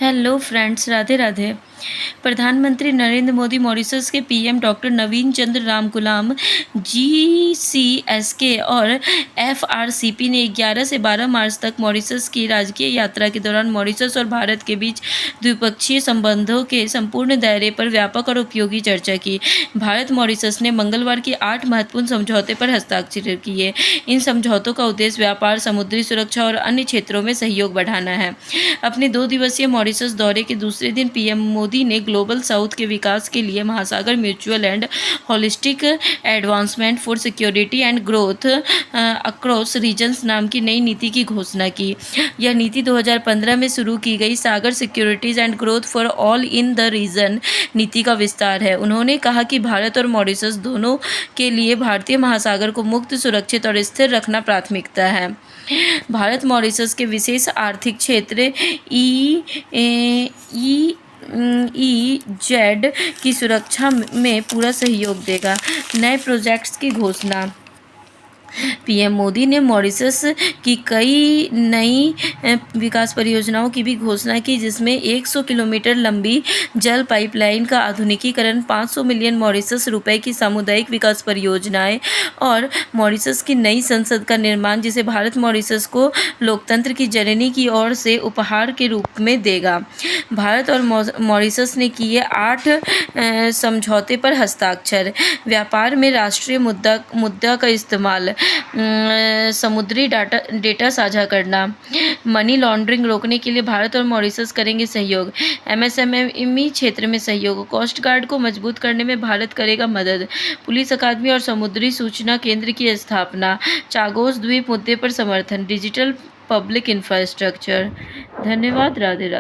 Hello friends, Radhe Radhe. प्रधानमंत्री Narendra Modi Mauritius के PM doctor नवीन चंद्र रामकुलाम जीसीएसके और एफआरसीपी ने 11 से 12 मार्च तक मॉरिशस की राजकीय यात्रा के दौरान मॉरिशस और भारत के बीच द्विपक्षीय संबंधों के संपूर्ण दायरे पर व्यापक और उपयोगी चर्चा की। भारत मॉरिशस ने मंगलवार की 8 महत्वपूर्ण समझौते पर हस्ताक्षर किए। इन समझौतों का उद्देश्य व्यापार, समुद्री सुरक्षा और अन्य क्षेत्रों में सहयोग बढ़ाना है। अपने 2 दिवसीय मॉरिशस दौरे के दूसरे दिन पीएम मोदी ने ग्लोबल साउथ के विकास के लिए Mahasagar mutual and holistic advancement for security and growth across regions नाम की नई नीति की घोषणा की। यह नीति 2015 में शुरू की गई Sagar securities and growth for all in the region नीति का विस्तार है। उन्होंने कहा कि भारत और मॉरिशस दोनों के लिए भारतीय महासागर को मुक्त, सुरक्षित और स्थिर रखना प्राथमिकता है। भारत मॉरिशस के विशेष आर्थिक क्षेत्र EEZ की सुरक्षा में पूरा सहयोग देगा। नए प्रोजेक्ट्स की घोषणा। पीएम मोदी ने मॉरिशस की कई नई विकास परियोजनाओं की भी घोषणा की, जिसमें 100 किलोमीटर लंबी जल पाइपलाइन का आधुनिकीकरण, 500 मिलियन मॉरिशस रुपए की सामुदायिक विकास परियोजनाएं और मॉरिशस की नई संसद का निर्माण, जिसे भारत मॉरिशस को लोकतंत्र की जननी की ओर से उपहार के रूप में देगा। भारत और मॉरिशस ने किए 8 समझौते पर हस्ताक्षर। व्यापार में राष्ट्रीय मुद्दा का इस्तेमाल, समुद्री डेटा साझा करना, मनी लॉन्ड्रिंग रोकने के लिए भारत और मॉरिशस करेंगे सहयोग। एमएसएमई क्षेत्र में सहयोग, कोस्ट गार्ड को मजबूत करने में भारत करेगा मदद। पुलिस अकादमी और समुद्री सूचना केंद्र की स्थापना। चागोस द्वीप मुद्दे पर समर्थन। Digital public infrastructure. धन्यवाद। राधे राधे।